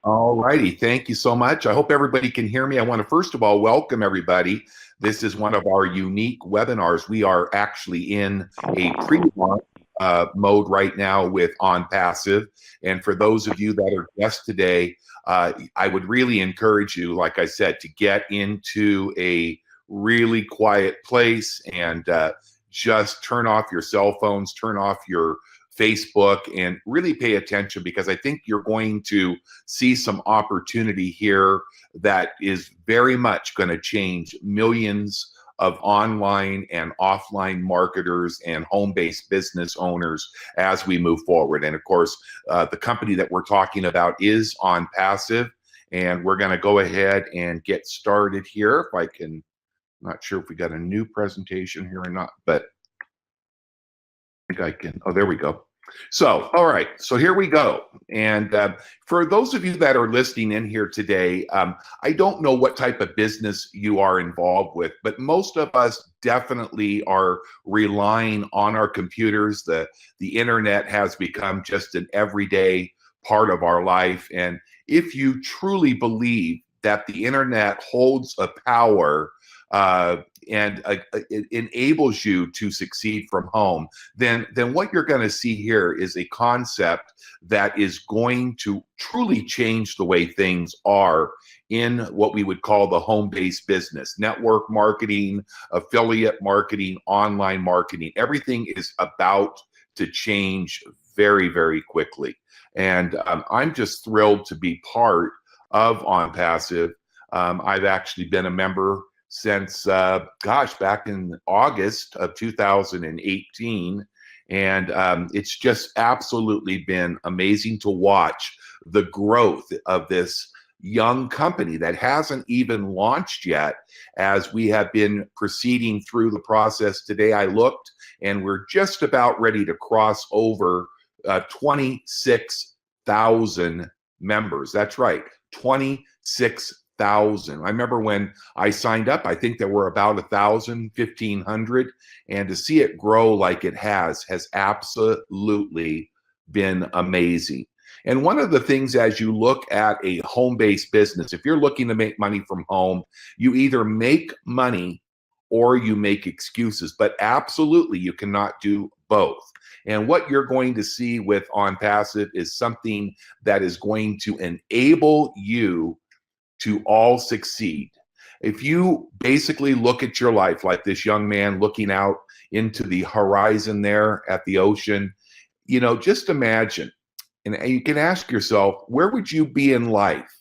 All righty. Thank you so much. I hope everybody can hear me. I want to first of all welcome everybody. This is one of our unique webinars. We are actually in a pre-launch mode right now with OnPassive. And for those of you that are guests today, I would really encourage you, like I said, to get into a really quiet place and just turn off your cell phones, turn off your Facebook, and really pay attention, because I think you're going to see some opportunity here that is very much going to change millions of online and offline marketers and home-based business owners as we move forward. And of course, the company that we're talking about is OnPassive, and we're going to go ahead and get started here. If I can, not sure if we got a new presentation here or not, but I think I can. Oh, there we go. So, all right, so here we go. And for those of you that are listening in here today, I don't know what type of business you are involved with, but most of us definitely are relying on our computers. The internet has become just an everyday part of our life. And if you truly believe that the internet holds a power and it enables you to succeed from home, then what you're going to see here is a concept that is going to truly change the way things are in what we would call the home-based business. Network marketing, affiliate marketing, online marketing, everything is about to change very, very quickly. And I'm just thrilled to be part of OnPassive. I've actually been a member since, back in August of 2018. And it's just absolutely been amazing to watch the growth of this young company that hasn't even launched yet. As we have been proceeding through the process today, I looked and we're just about ready to cross over 26,000 members. That's right, 26,000. I remember when I signed up, I think there were about 1,000, 1,500, and to see it grow like it has absolutely been amazing. And one of the things, as you look at a home-based business, if you're looking to make money from home, you either make money or you make excuses, but absolutely you cannot do both. And what you're going to see with OnPassive is something that is going to enable you to all succeed. If you basically look at your life like this young man looking out into the horizon there at the ocean, just imagine, and you can ask yourself, where would you be in life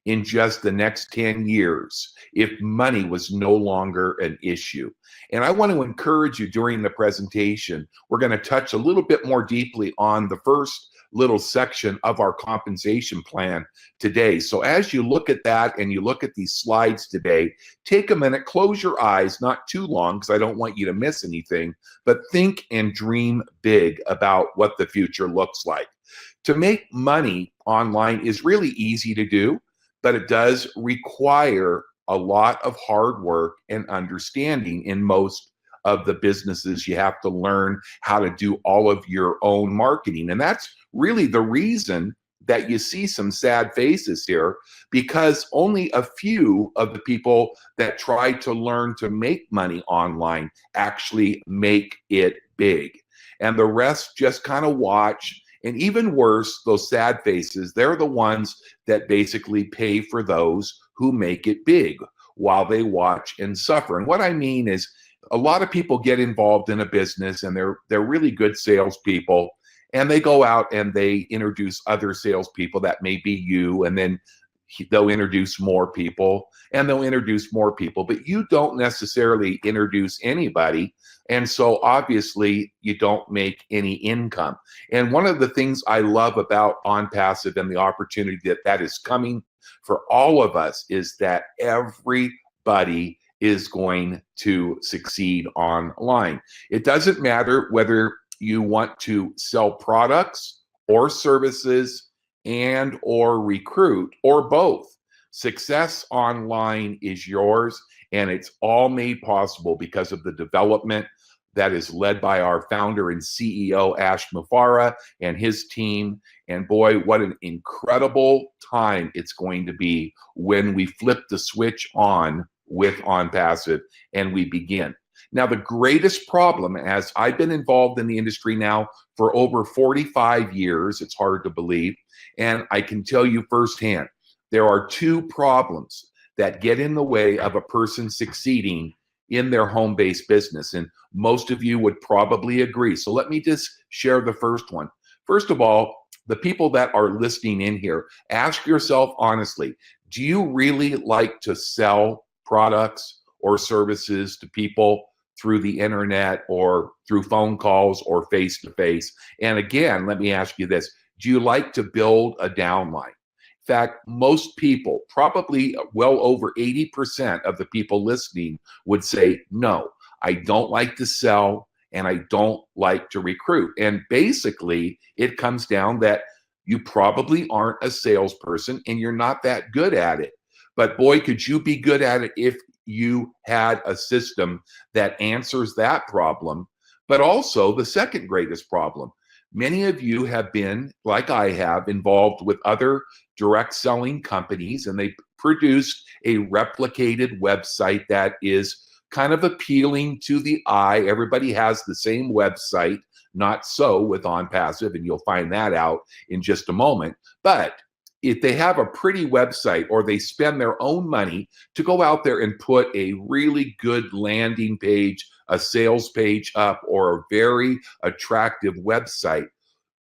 in just the next 10 years if money was no longer an issue? And I want to encourage you during the presentation, we're going to touch a little bit more deeply on the first little section of our compensation plan today. So as you look at that and you look at these slides today, take a minute, close your eyes, not too long because I don't want you to miss anything, but think and dream big about what the future looks like. To make money online is really easy to do, but it does require a lot of hard work and understanding. In most of the businesses, you have to learn how to do all of your own marketing. And that's really the reason that you see some sad faces here, because only a few of the people that try to learn to make money online actually make it big. And the rest just kind of watch. And even worse, those sad faces, they're the ones that basically pay for those who make it big while they watch and suffer. And what I mean is, a lot of people get involved in a business and they're really good salespeople, and they go out and they introduce other salespeople that may be you, and then they'll introduce more people and they'll introduce more people, but you don't necessarily introduce anybody. And so obviously you don't make any income. And one of the things I love about OnPassive and the opportunity that is coming for all of us is that everybody is going to succeed online. It doesn't matter whether you want to sell products or services and or recruit or both. Success online is yours, and it's all made possible because of the development, that is led by our founder and CEO, Ash Mufareh, and his team. And boy, what an incredible time it's going to be when we flip the switch on with OnPassive and we begin. Now, the greatest problem, as I've been involved in the industry now for over 45 years, it's hard to believe, and I can tell you firsthand, there are two problems that get in the way of a person succeeding in their home-based business, and most of you would probably agree. So let me just share the first one. First of all, the people that are listening in here, ask yourself honestly, do you really like to sell products or services to people through the internet or through phone calls or face-to-face? And again, let me ask you this, do you like to build a downline? In fact, most people, probably well over 80% of the people listening would say, no, I don't like to sell and I don't like to recruit. And basically, it comes down that you probably aren't a salesperson and you're not that good at it. But boy, could you be good at it if you had a system that answers that problem. But also the second greatest problem. Many of you have been, like I have, involved with other direct selling companies, and they produced a replicated website that is kind of appealing to the eye. Everybody has the same website, not so with OnPassive, and you'll find that out in just a moment. But if they have a pretty website or they spend their own money to go out there and put a really good landing page, a sales page up, or a very attractive website,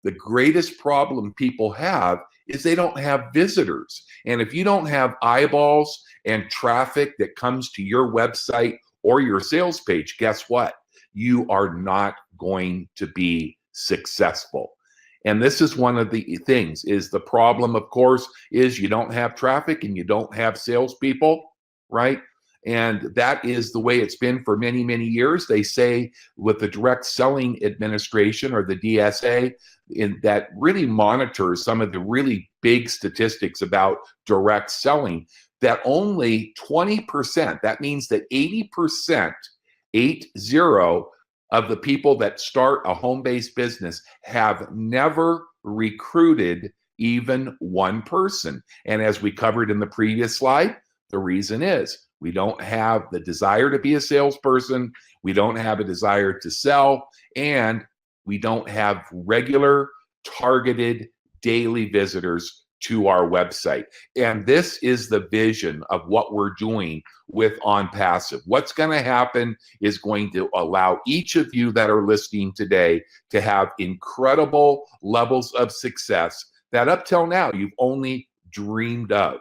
the greatest problem people have is they don't have visitors. And if you don't have eyeballs and traffic that comes to your website or your sales page, guess what? You are not going to be successful. And this is one of the things, is the problem, of course, is you don't have traffic and you don't have salespeople, right? And that is the way it's been for many, many years. They say with the Direct Selling Administration, or the DSA, that really monitors some of the really big statistics about direct selling, that only 20%, that means that 80%, 80, of the people that start a home-based business have never recruited even one person. And as we covered in the previous slide, the reason is we don't have the desire to be a salesperson, we don't have a desire to sell, and we don't have regular, targeted, daily visitors to our website. And this is the vision of what we're doing with OnPassive. What's going to happen is going to allow each of you that are listening today to have incredible levels of success that up till now you've only dreamed of.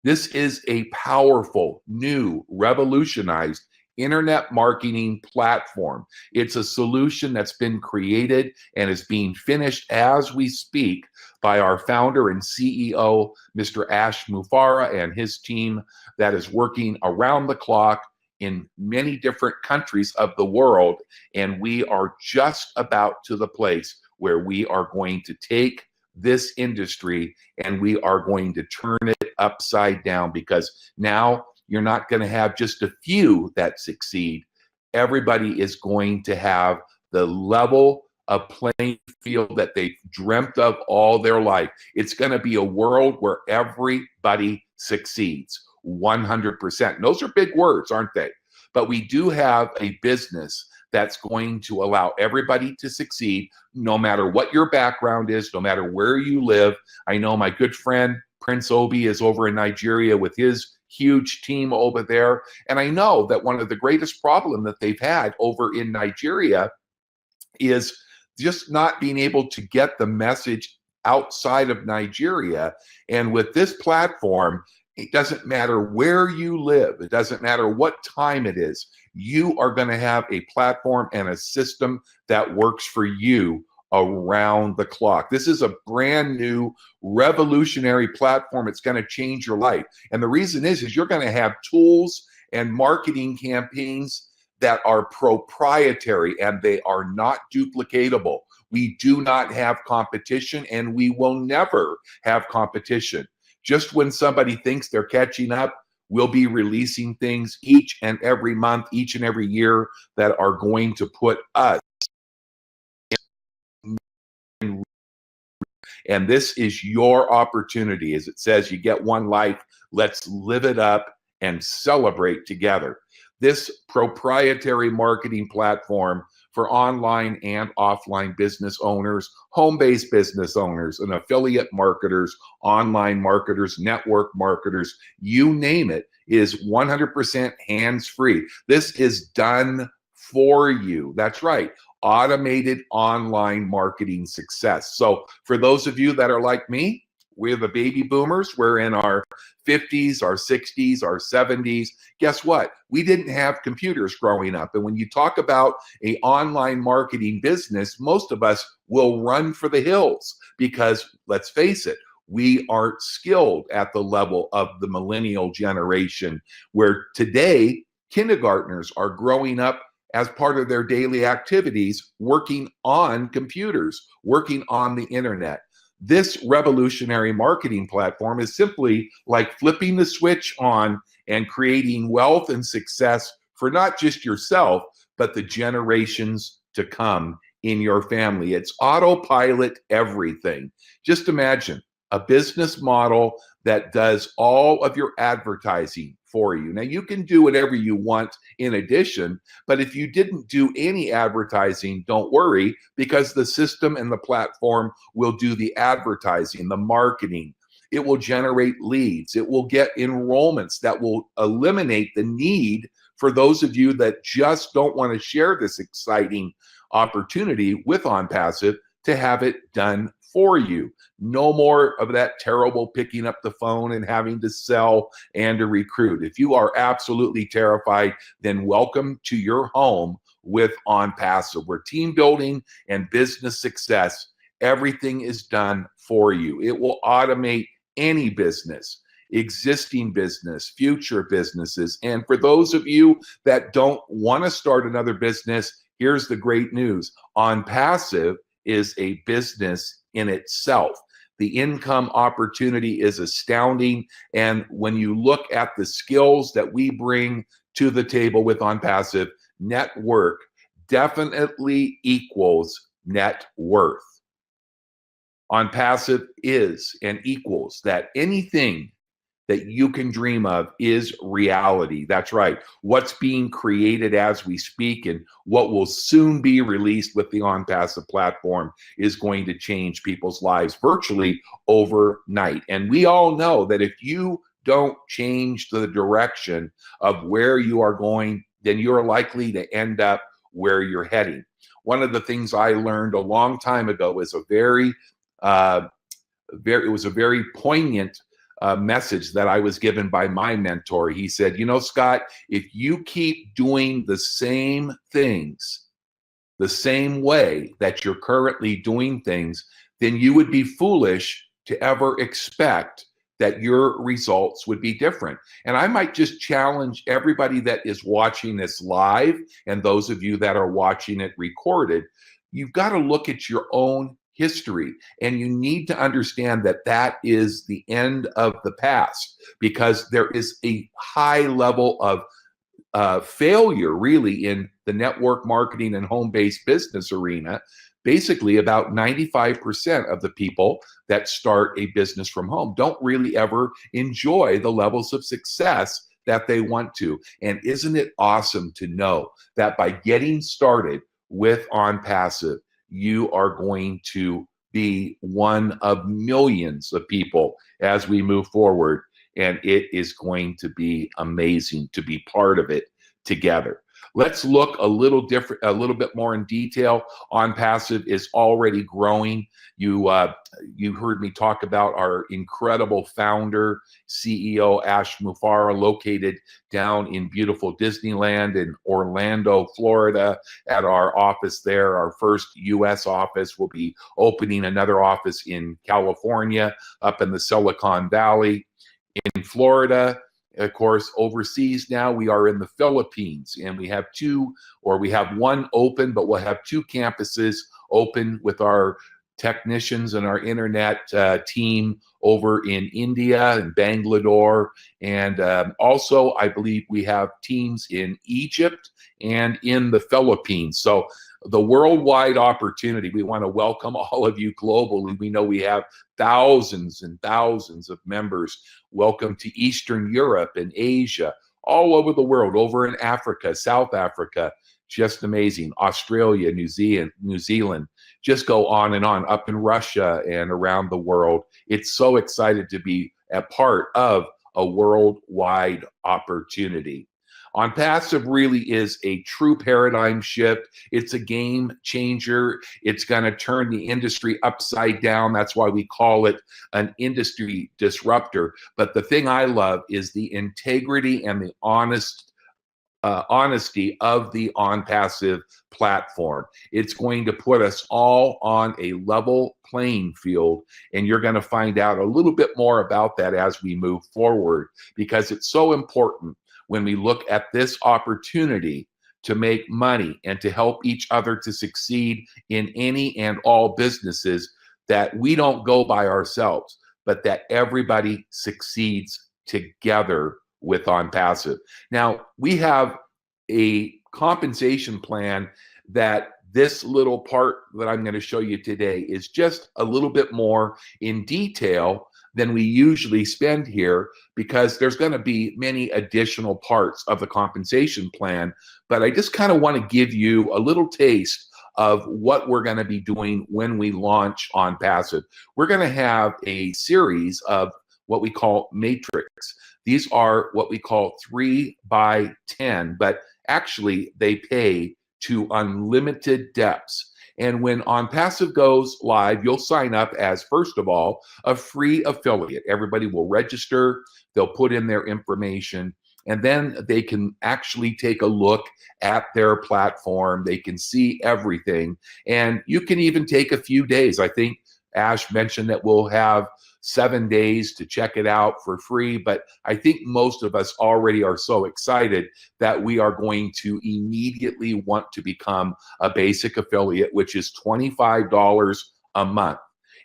This is a powerful, new, revolutionized internet marketing platform. It's a solution that's been created and is being finished as we speak by our founder and CEO, Mr. Ash Mufareh, and his team that is working around the clock in many different countries of the world. And we are just about to the place where we are going to take this industry and we are going to turn it upside down, because now you're not going to have just a few that succeed. Everybody is going to have the level of playing field that they've dreamt of all their life. It's going to be a world where everybody succeeds 100%. And those are big words, aren't they? But we do have a business that's going to allow everybody to succeed, no matter what your background is, no matter where you live. I know my good friend Prince Obi is over in Nigeria with his huge team over there. And I know that one of the greatest problems that they've had over in Nigeria is just not being able to get the message outside of Nigeria. And with this platform, it doesn't matter where you live. It doesn't matter what time it is. You are going to have a platform and a system that works for you around the clock. This is a brand new revolutionary platform. It's going to change your life. And the reason is you're going to have tools and marketing campaigns that are proprietary and they are not duplicatable. We do not have competition and we will never have competition. Just when somebody thinks they're catching up, We'll be releasing things each and every month, each and every year that are going to put us in. And this is your opportunity. As it says, you get one life. Let's live it up and celebrate together. This proprietary marketing platform for online and offline business owners, home-based business owners, and affiliate marketers, online marketers, network marketers, you name it, is 100% hands-free. This is done for you. That's right. Automated online marketing success. So for those of you that are like me, we're the baby boomers. We're in our 50s, our 60s, our 70s. Guess what? We didn't have computers growing up. And when you talk about an online marketing business, most of us will run for the hills because, let's face it, we aren't skilled at the level of the millennial generation, where today kindergartners are growing up as part of their daily activities, working on computers, working on the internet. This revolutionary marketing platform is simply like flipping the switch on and creating wealth and success for not just yourself, but the generations to come in your family. It's autopilot everything. Just imagine a business model that does all of your advertising for you. Now, you can do whatever you want in addition, but if you didn't do any advertising, don't worry, because the system and the platform will do the advertising, the marketing. It will generate leads. It will get enrollments that will eliminate the need for those of you that just don't want to share this exciting opportunity with OnPassive to have it done for you. No more of that terrible picking up the phone and having to sell and to recruit. If you are absolutely terrified, then welcome to your home with OnPassive, where team building and business success, everything is done for you. It will automate any business, existing business, future businesses. And for those of you that don't want to start another business, here's the great news. OnPassive is a business in itself. The income opportunity is astounding. And when you look at the skills that we bring to the table with OnPassive, network definitely equals net worth. OnPassive is and equals that anything that you can dream of is reality. That's right. What's being created as we speak and what will soon be released with the OnPassive platform is going to change people's lives virtually overnight. And we all know that if you don't change the direction of where you are going, then you're likely to end up where you're heading. One of the things I learned a long time ago was it was a very poignant message that I was given by my mentor. He said, you know, Scott, if you keep doing the same things the same way that you're currently doing things, then you would be foolish to ever expect that your results would be different. And I might just challenge everybody that is watching this live and those of you that are watching it recorded, you've got to look at your own history, and you need to understand that that is the end of the past, because there is a high level of failure really in the network marketing and home-based business arena. Basically, about 95% of the people that start a business from home don't really ever enjoy the levels of success that they want to. And isn't it awesome to know that by getting started with OnPassive, you are going to be one of millions of people as we move forward, and it is going to be amazing to be part of it together. Let's look a little bit more in detail. OnPassive is already growing. You heard me talk about our incredible founder, CEO Ash Mufareh, located down in beautiful Disneyland in Orlando, Florida, at our office there. Our first U.S. office. Will be opening another office in California, up in the Silicon Valley. In Florida, of course, overseas now, we are in the Philippines, and we have one open, but we'll have 2 campuses open with our technicians and our internet team over in India and Bangalore. And also, I believe we have teams in Egypt and in the Philippines. So the worldwide opportunity, we want to welcome all of you globally. We know we have thousands and thousands of members. Welcome to Eastern Europe and Asia, all over the world, over in Africa, South Africa, just amazing. Australia, New Zealand, just go on and on, up in Russia and around the world. It's so excited to be a part of a worldwide opportunity. OnPassive really is a true paradigm shift. It's a game changer. It's going to turn the industry upside down. That's why we call it an industry disruptor. But the thing I love is the integrity and the honesty of the OnPassive platform. It's going to put us all on a level playing field, and you're going to find out a little bit more about that as we move forward, because it's so important when we look at this opportunity to make money and to help each other to succeed in any and all businesses, that we don't go by ourselves, but that everybody succeeds together with OnPassive. Now, we have a compensation plan that this little part that I'm going to show you today is just a little bit more in detail than we usually spend here, because there's going to be many additional parts of the compensation plan. But I just kind of want to give you a little taste of what we're going to be doing when we launch OnPassive. We're going to have a series of what we call matrix. These are what we call 3 by 10, but actually they pay to unlimited depths. And when OnPassive goes live, you'll sign up as, first of all, a free affiliate. Everybody will register, they'll put in their information, and then they can actually take a look at their platform. They can see everything. And you can even take a few days. I think Ash mentioned that we'll have 7 days to check it out for free, but I think most of us already are so excited that we are going to immediately want to become a basic affiliate, which is $25 a month.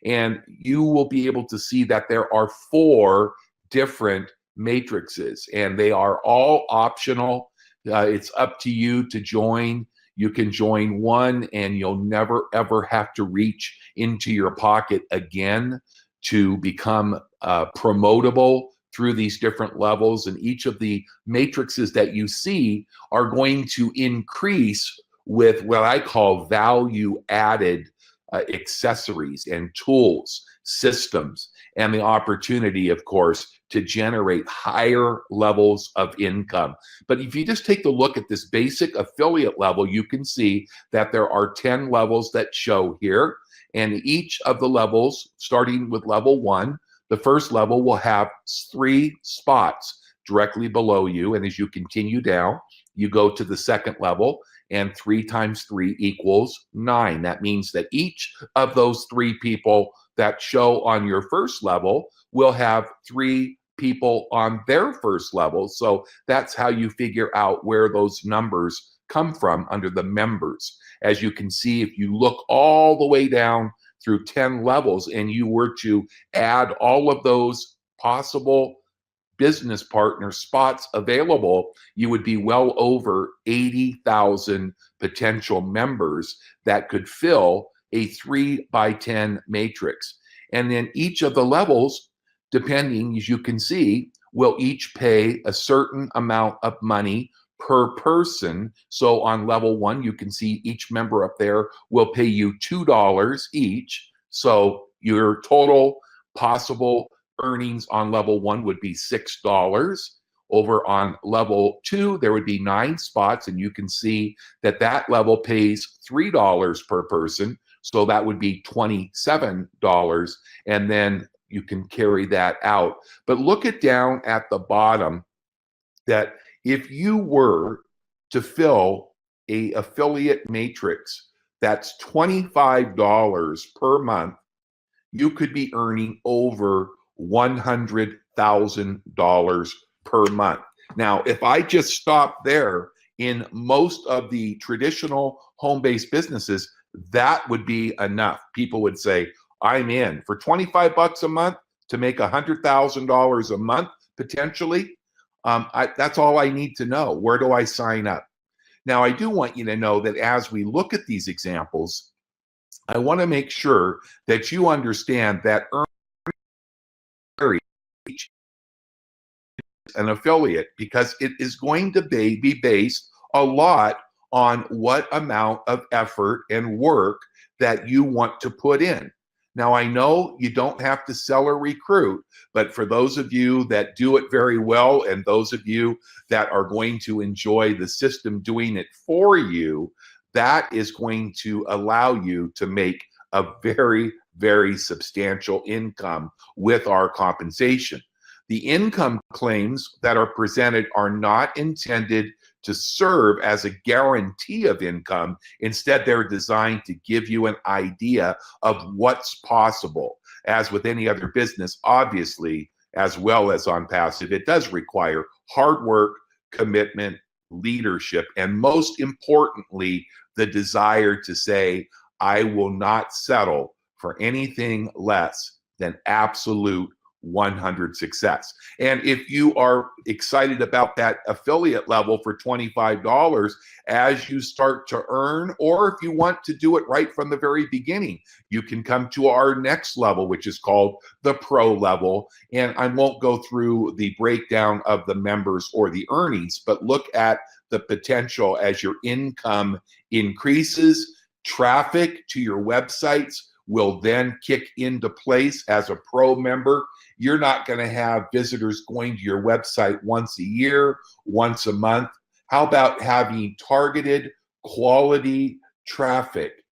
And you will be able to see that there are 4 different matrices, and they are all optional. It's up to you to join. You can join one and you'll never ever have to reach into your pocket again to become promotable through these different levels. And each of the matrices that you see are going to increase with what I call value added accessories and tools, systems, and the opportunity, of course, to generate higher levels of income. But if you just take a look at this basic affiliate level, you can see that there are 10 levels that show here. And each of the levels, starting with level 1, the first level will have 3 spots directly below you. And as you continue down, you go to the second level, and 3 times 3 equals 9. That means that each of those 3 people that show on your first level will have 3 people on their first level. So that's how you figure out where those numbers come from under the members. As you can see, if you look all the way down through 10 levels and you were to add all of those possible business partner spots available, you would be well over 80,000 potential members that could fill a 3 by 10 matrix. And then each of the levels, depending, as you can see, will each pay a certain amount of money per person. So on level 1, you can see each member up there will pay you $2 each. So your total possible earnings on level 1 would be $6. Over on level 2, there would be 9 spots, and you can see that that level pays $3 per person. So that would be $27, and then you can carry that out. But look at down at the bottom that if you were to fill a affiliate matrix that's $25 per month, you could be earning over $100,000 per month. Now, if I just stop there, in most of the traditional home-based businesses, that would be enough. People would say, I'm in for 25 bucks a month to make $100,000 a month potentially. That's all I need to know. Where do I sign up? Now, I do want you to know that as we look at these examples, I want to make sure that you understand that an affiliate, because it is going to be based a lot on what amount of effort and work that you want to put in. Now, I know you don't have to sell or recruit, but for those of you that do it very well and those of you that are going to enjoy the system doing it for you, that is going to allow you to make a very, very substantial income with our compensation. The income claims that are presented are not intended to serve as a guarantee of income. Instead, they're designed to give you an idea of what's possible. As with any other business, obviously, as well as OnPassive, it does require hard work, commitment, leadership, and most importantly, the desire to say, I will not settle for anything less than absolute 100 success. And if you are excited about that affiliate level for $25 as you start to earn, or if you want to do it right from the very beginning, you can come to our next level, which is called the pro level. And I won't go through the breakdown of the members or the earnings, but look at the potential as your income increases. Traffic to your websites will then kick into place as a pro member. You're not going to have visitors going to your website once a year, once a month. How about having targeted quality traffic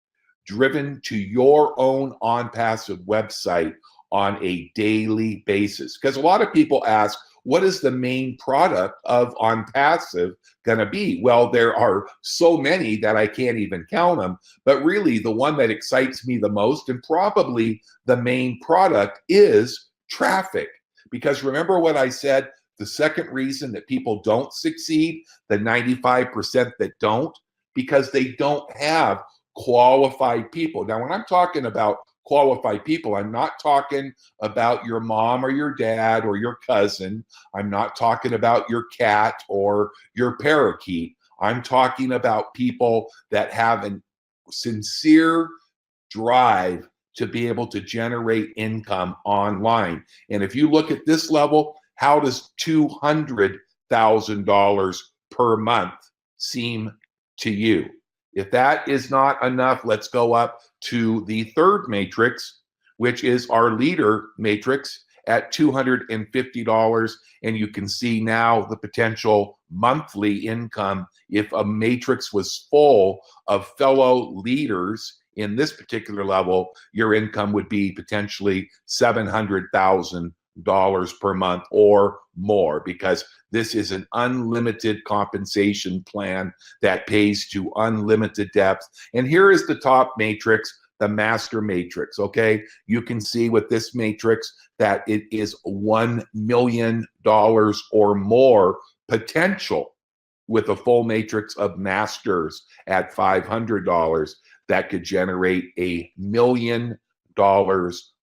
driven to your own OnPassive website on a daily basis? Because a lot of people ask, what is the main product of OnPassive going to be? Well, there are so many that I can't even count them, but really the one that excites me the most and probably the main product is traffic. Because remember what I said, the second reason that people don't succeed, the 95% that don't, because they don't have qualified people. Now, when I'm talking about qualified people, I'm not talking about your mom or your dad or your cousin. I'm not talking about your cat or your parakeet. I'm talking about people that have a sincere drive to be able to generate income online. And if you look at this level, how does $200,000 per month seem to you? If that is not enough, let's go up to the third matrix, which is our leader matrix at $250. And you can see now the potential monthly income. If a matrix was full of fellow leaders in this particular level, your income would be potentially $700,000 per month or more, because this is an unlimited compensation plan that pays to unlimited depth. And here is the top matrix, the master matrix, okay? You can see with this matrix that it is $1 million or more potential with a full matrix of masters at $500 that could generate $1 million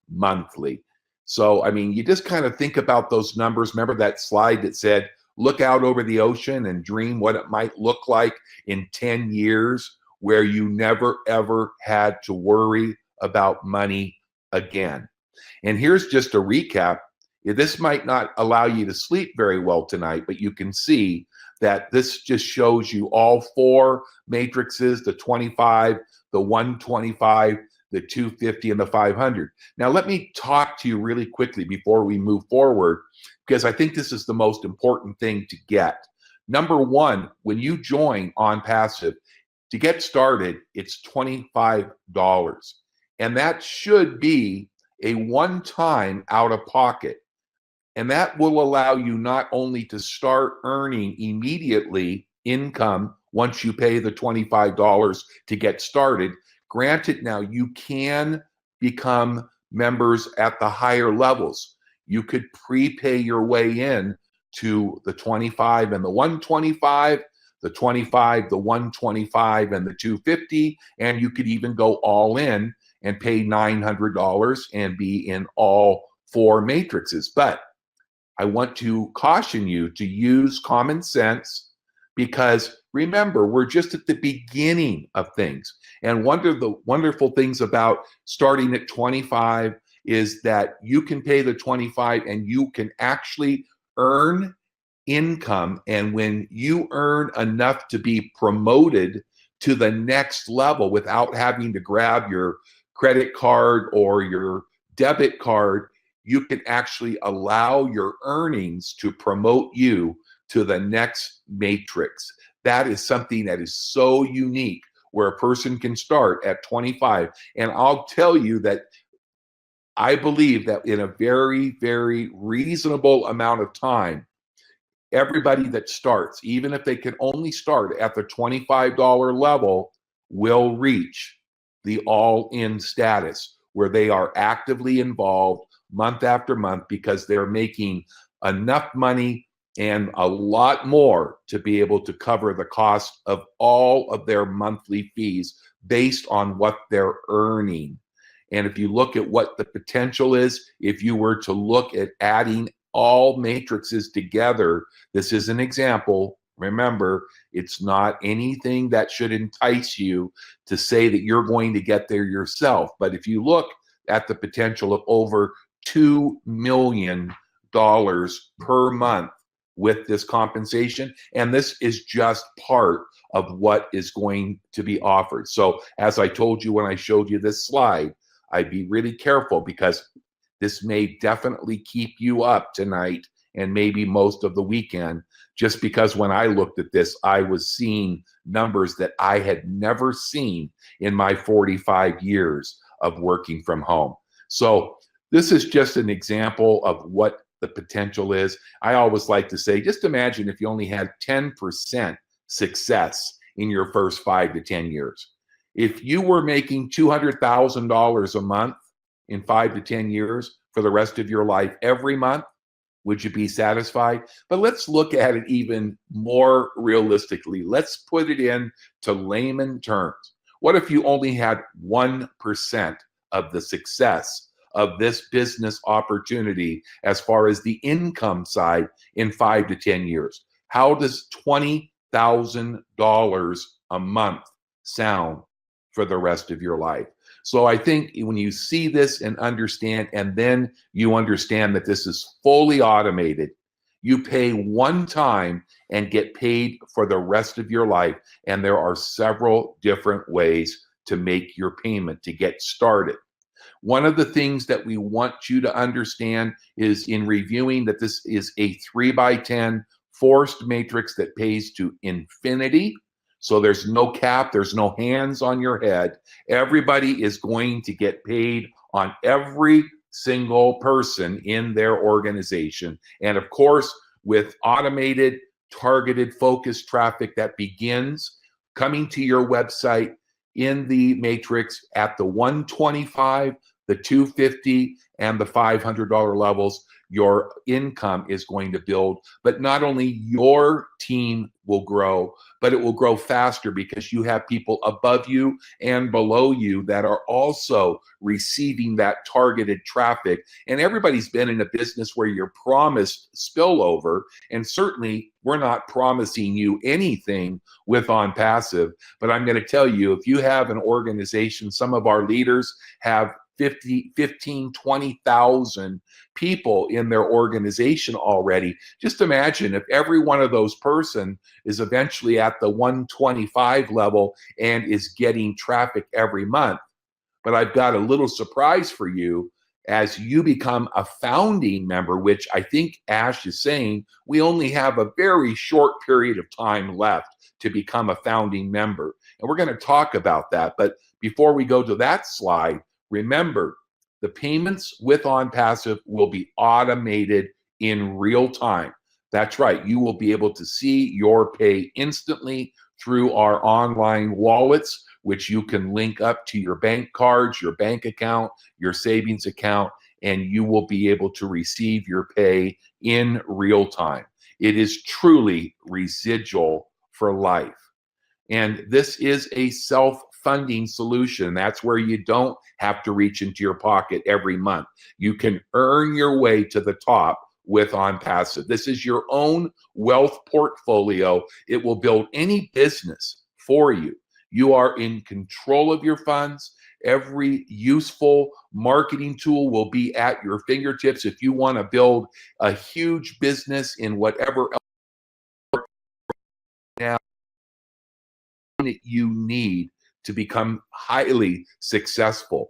monthly. So, I mean, you just kind of think about those numbers. Remember that slide that said, look out over the ocean and dream what it might look like in 10 years where you never, ever had to worry about money again. And here's just a recap. This might not allow you to sleep very well tonight, but you can see that this just shows you all four matrices, the 25, the 125, the 250, and the 500. Now, let me talk to you really quickly before we move forward, because I think this is the most important thing to get. Number one, when you join OnPassive, to get started, it's $25. And that should be a one-time out-of-pocket. And that will allow you not only to start earning immediately income once you pay the $25 to get started. Granted, now you can become members at the higher levels. You could prepay your way in to the 25 and the 125. the 25, the 125, and the 250, and you could even go all in and pay $900 and be in all 4 matrices. But I want to caution you to use common sense, because remember, we're just at the beginning of things. And one of the wonderful things about starting at 25 is that you can pay the 25 and you can actually earn income. And when you earn enough to be promoted to the next level without having to grab your credit card or your debit card, you can actually allow your earnings to promote you to the next matrix. That is something that is so unique, where a person can start at 25. And I'll tell you that I believe that in a very, very reasonable amount of time, everybody that starts, even if they can only start at the $25 level, will reach the all-in status, where they are actively involved month after month, because they're making enough money and a lot more to be able to cover the cost of all of their monthly fees based on what they're earning. And if you look at what the potential is, if you were to look at adding all matrices together, this is an example. Remember, it's not anything that should entice you to say that you're going to get there yourself. But if you look at the potential of over $2 million per month with this compensation, and this is just part of what is going to be offered. So as I told you when I showed you this slide, I'd be really careful, because this may definitely keep you up tonight and maybe most of the weekend, just because when I looked at this, I was seeing numbers that I had never seen in my 45 years of working from home. So this is just an example of what the potential is. I always like to say, just imagine if you only had 10% success in your first 5 to 10 years. If you were making $200,000 a month in 5 to 10 years for the rest of your life every month, would you be satisfied? But let's look at it even more realistically. Let's put it in to layman terms. What if you only had 1% of the success of this business opportunity as far as the income side in 5 to 10 years? How does $20,000 a month sound for the rest of your life? So I think when you see this and understand, and then you understand that this is fully automated, you pay one time and get paid for the rest of your life. And there are several different ways to make your payment to get started. One of the things that we want you to understand is, in reviewing, that this is a 3x10 forced matrix that pays to infinity. So there's no cap, there's no hands on your head. Everybody is going to get paid on every single person in their organization. And of course, with automated, targeted, focused traffic that begins coming to your website in the matrix at the 125, the 250, and the $500 levels, your income is going to build. But not only your team will grow, but it will grow faster, because you have people above you and below you that are also receiving that targeted traffic. And everybody's been in a business where you're promised spillover, and certainly we're not promising you anything with OnPassive. But I'm going to tell you, if you have an organization, some of our leaders have 15, 20,000 people in their organization already. Just imagine if every one of those person is eventually at the 125 level and is getting traffic every month. But I've got a little surprise for you. As you become a founding member, which I think Ash is saying, we only have a very short period of time left to become a founding member. And we're going to talk about that. But before we go to that slide, remember, the payments with OnPassive will be automated in real time. That's right. You will be able to see your pay instantly through our online wallets, which you can link up to your bank cards, your bank account, your savings account, and you will be able to receive your pay in real time. It is truly residual for life. And this is a self-funding solution. That's where you don't have to reach into your pocket every month. You can earn your way to the top with OnPassive. This is your own wealth portfolio. It will build any business for you. You are in control of your funds. Every useful marketing tool will be at your fingertips if you want to build a huge business in whatever else now that you need to become highly successful.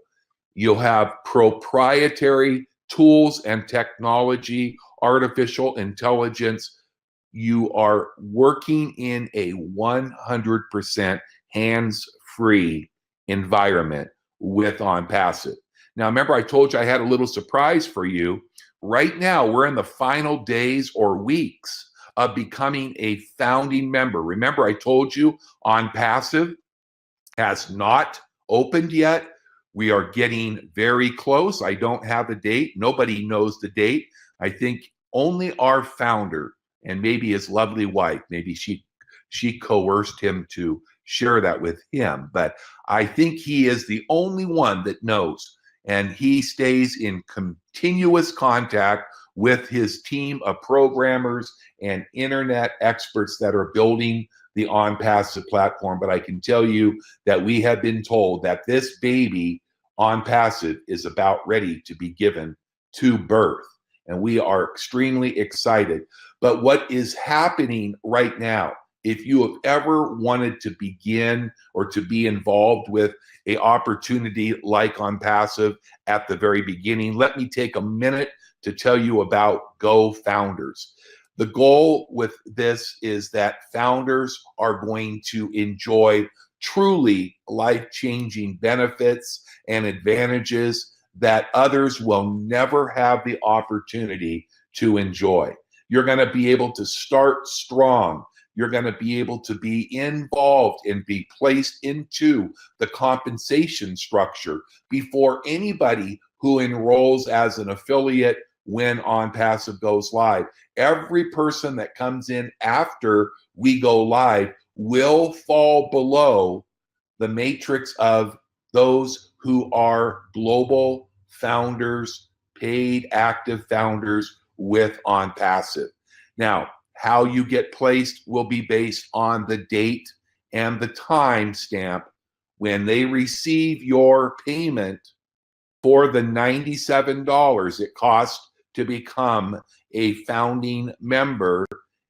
You'll have proprietary tools and technology, artificial intelligence. You are working in a 100% hands-free environment with OnPassive. Now, remember, I told you I had a little surprise for you. Right now, we're in the final days or weeks of becoming a founding member. Remember, I told you OnPassive has not opened yet. We are getting very close. I don't have a date. Nobody knows the date. I think only our founder and maybe his lovely wife, maybe she coerced him to share that with him. But I think he is the only one that knows. And he stays in continuous contact with his team of programmers and internet experts that are building the OnPassive platform. But I can tell you that we have been told that this baby OnPassive is about ready to be given to birth. And we are extremely excited. But what is happening right now, if you have ever wanted to begin or to be involved with an opportunity like OnPassive at the very beginning, let me take a minute to tell you about Go Founders. The goal with this is that founders are going to enjoy truly life-changing benefits and advantages that others will never have the opportunity to enjoy. You're going to be able to start strong. You're going to be able to be involved and be placed into the compensation structure before anybody who enrolls as an affiliate when OnPassive goes live. Every person that comes in after we go live will fall below the matrix of those who are global founders, paid active founders with OnPassive. Now, how you get placed will be based on the date and the time stamp when they receive your payment for the $97 it costs to become a founding member,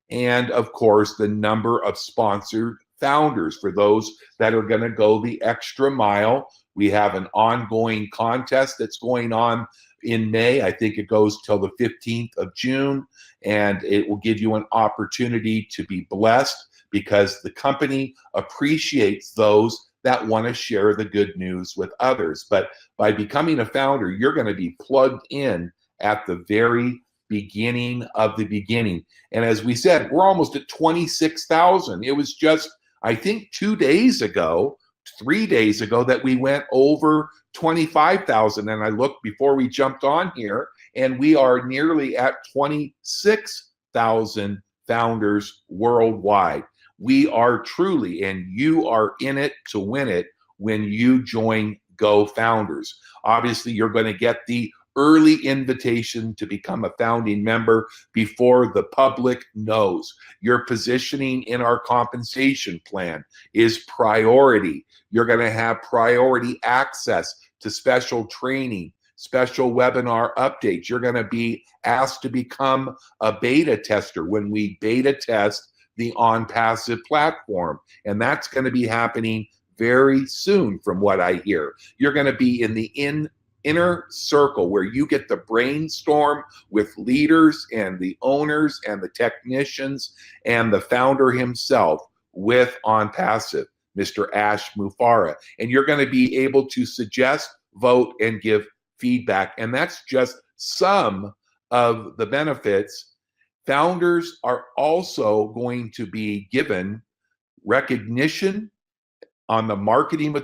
and of course the number of sponsored founders for those that are going to go the extra mile. We have an ongoing contest that's going on in May. I think it goes till the 15th of June, and it will give you an opportunity to be blessed because the company appreciates those that want to share the good news with others. But by becoming a founder, you're going to be plugged in at the very beginning of the beginning. And as we said, we're almost at 26,000. It was just, I think 2 days ago, 3 days ago, that we went over 25,000. And I looked before we jumped on here, and we are nearly at 26,000 founders worldwide. We are truly, and you are in it to win it when you join Go Founders. Obviously, you're going to get the early invitation to become a founding member before the public knows. Your positioning in our compensation plan is priority. You're going to have priority access to special training, special webinar updates. You're going to be asked to become a beta tester when we beta test the OnPassive platform. And that's going to be happening very soon from what I hear. You're going to be in the inner circle where you get to brainstorm with leaders and the owners and the technicians and the founder himself with OnPassive, Mr. Ash Mufara. And you're going to be able to suggest, vote, and give feedback. And that's just some of the benefits. Founders are also going to be given recognition on the marketing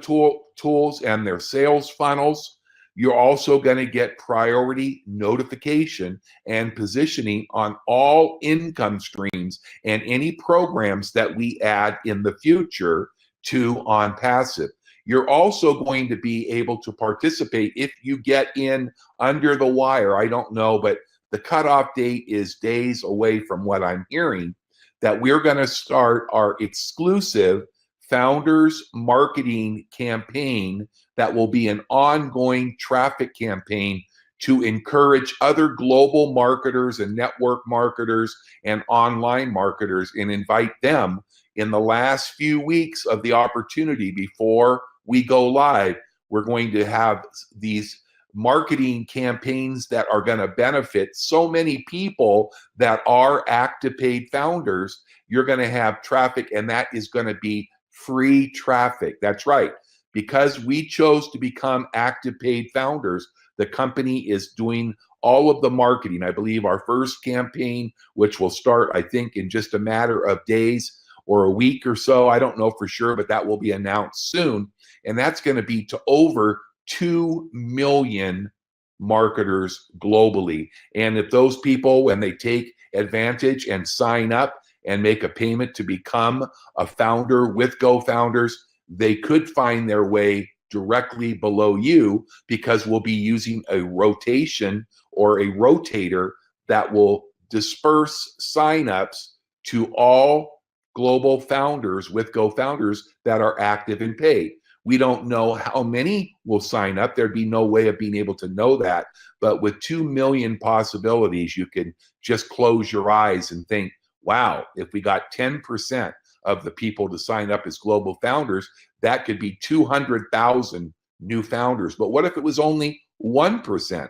tools and their sales funnels. You're also going to get priority notification and positioning on all income streams and any programs that we add in the future to OnPassive. You're also going to be able to participate if you get in under the wire. I don't know, but the cutoff date is days away from what I'm hearing, that we're going to start our exclusive Founders Marketing campaign that will be an ongoing traffic campaign to encourage other global marketers and network marketers and online marketers and invite them in the last few weeks of the opportunity before we go live. We're going to have these marketing campaigns that are going to benefit so many people that are active paid founders. You're going to have traffic, and that is going to be free traffic. That's right. Because we chose to become active paid founders, the company is doing all of the marketing. I believe our first campaign, which will start, I think, in just a matter of days or a week or so. I don't know for sure, but that will be announced soon. And that's going to be to over 2 million marketers globally. And if those people, when they take advantage and sign up and make a payment to become a founder with GoFounders, they could find their way directly below you, because we'll be using a rotation or a rotator that will disperse signups to all global founders with GoFounders that are active and paid. We don't know how many will sign up. There'd be no way of being able to know that. But with 2 million possibilities, you can just close your eyes and think, wow, if we got 10% of the people to sign up as global founders, that could be 200,000 new founders. But what if it was only 1%?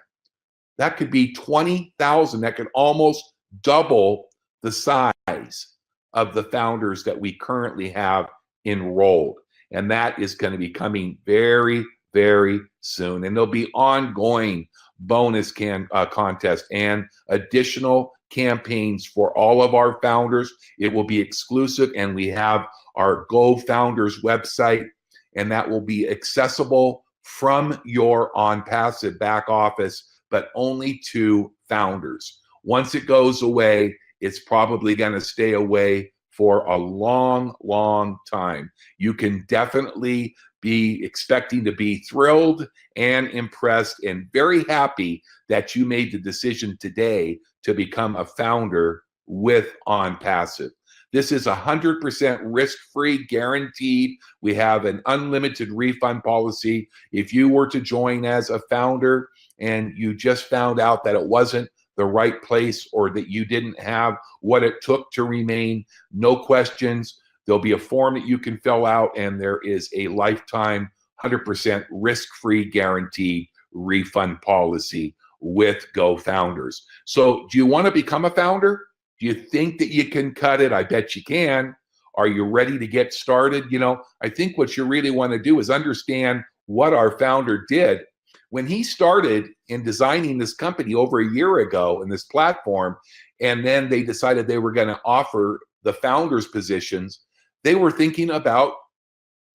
That could be 20,000. That could almost double the size of the founders that we currently have enrolled. And that is going to be coming very, very soon. And there'll be ongoing bonus contest and additional campaigns for all of our founders. It will be exclusive, and we have our GoFounders website, and that will be accessible from your OnPassive back office, but only to founders. Once it goes away, it's probably going to stay away for a long, long time. You can definitely be expecting to be thrilled and impressed and very happy that you made the decision today to become a founder with OnPassive. This is 100% risk-free, guaranteed. We have an unlimited refund policy. If you were to join as a founder and you just found out that it wasn't the right place or that you didn't have what it took to remain, no questions. There'll be a form that you can fill out, and there is a lifetime 100% risk-free guaranteed refund policy with GoFounders. So do you want to become a founder? Do you think that you can cut it? I bet you can. Are you ready to get started? You know, I think what you really want to do is understand what our founder did. When he started in designing this company over a year ago in this platform, and then they decided they were going to offer the founders positions, they were thinking about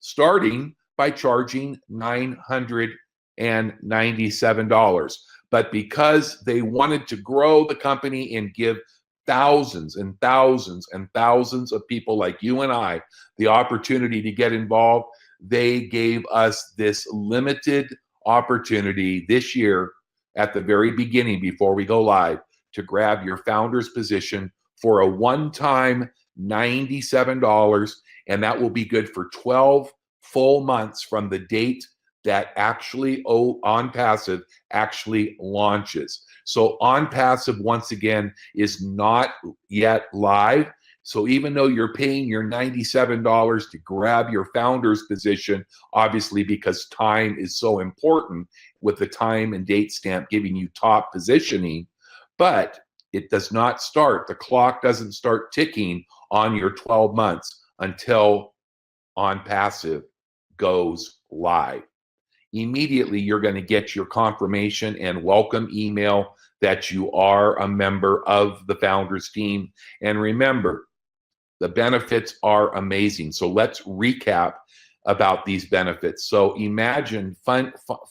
starting by charging $997. But because they wanted to grow the company and give thousands and thousands and thousands of people like you and I the opportunity to get involved, they gave us this limited opportunity this year at the very beginning before we go live to grab your founder's position for a one-time $97, and that will be good for 12 full months from the date that actually OnPassive actually launches. So OnPassive, once again, is not yet live. So even though you're paying your $97 to grab your founder's position, obviously because time is so important with the time and date stamp giving you top positioning, but it does not start, the clock doesn't start ticking on your 12 months until OnPassive goes live. Immediately, you're going to get your confirmation and welcome email that you are a member of the founders team. And remember, the benefits are amazing. So let's recap. about these benefits. So imagine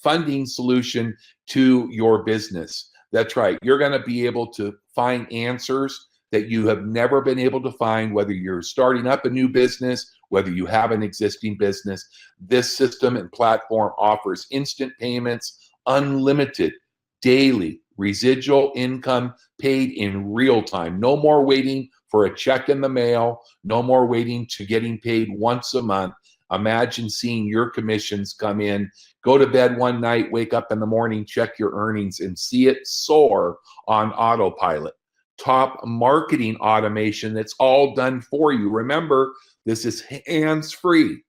funding solution to your business. That's right. You're going to be able to find answers that you have never been able to find, whether you're starting up a new business, whether you have an existing business. This system and platform offers instant payments, unlimited daily residual income paid in real time. No more waiting for a check in the mail. No more waiting to getting paid once a month. Imagine seeing your commissions come in, go to bed one night, wake up in the morning, check your earnings, and see it soar on autopilot. Top marketing automation that's all done for you. Remember, this is hands-free.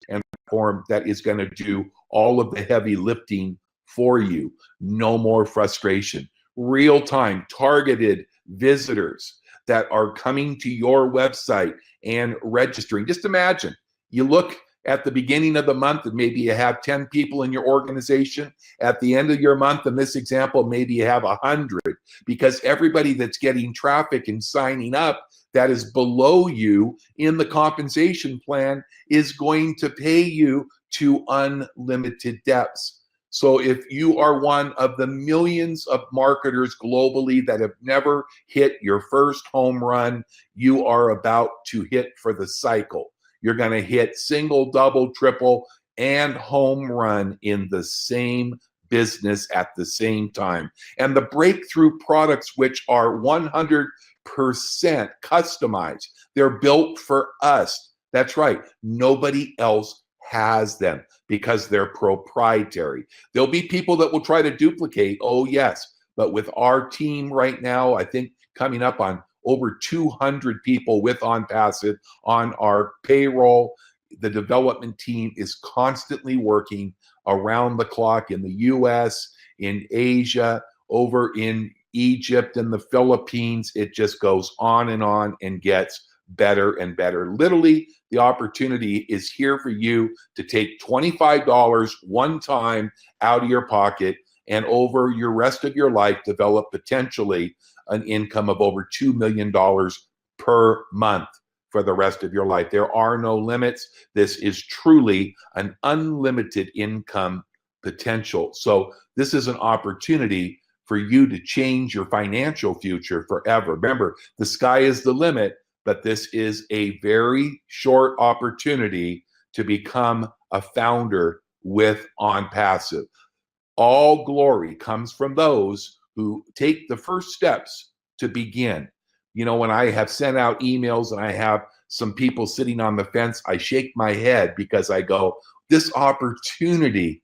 And platform that is going to do all of the heavy lifting for you. No more frustration. Real-time targeted visitors that are coming to your website and registering. Just imagine, you look at the beginning of the month and maybe you have 10 people in your organization. At the end of your month, in this example, maybe you have 100, because everybody that's getting traffic and signing up that is below you in the compensation plan is going to pay you to unlimited depths. So if you are one of the millions of marketers globally that have never hit your first home run, you are about to hit for the cycle. You're going to hit single, double, triple, and home run in the same business at the same time. And the breakthrough products, which are 100% customized, they're built for us. That's right. Nobody else has them because they're proprietary. There'll be people that will try to duplicate. Oh, yes. But with our team right now, I think coming up on over 200 people with OnPassive on our payroll. The development team is constantly working around the clock in the US, in Asia, over in Egypt and the Philippines. It just goes on and gets better and better. Literally, the opportunity is here for you to take $25 one time out of your pocket and over your rest of your life develop potentially an income of over $2 million per month for the rest of your life. There are no limits. This is truly an unlimited income potential. So this is an opportunity for you to change your financial future forever. Remember, the sky is the limit, but this is a very short opportunity to become a founder with OnPassive. All glory comes from those who take the first steps to begin. You know, when I have sent out emails and I have some people sitting on the fence, I shake my head because I go, this opportunity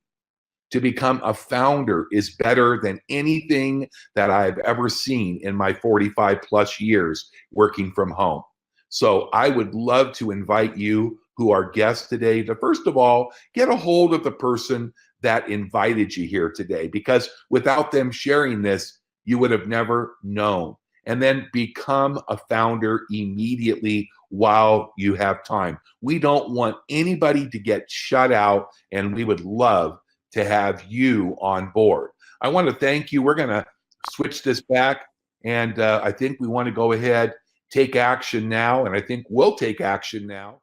to become a founder is better than anything that I've ever seen in my 45 plus years working from home. So I would love to invite you who are guests today to, first of all, get a hold of the person that invited you here today, because without them sharing this, you would have never known. And then become a founder immediately while you have time. We don't want anybody to get shut out, and we would love to have you on board. I want to thank you. We're going to switch this back, and I think we want to go ahead, take action now, and I think we'll take action now.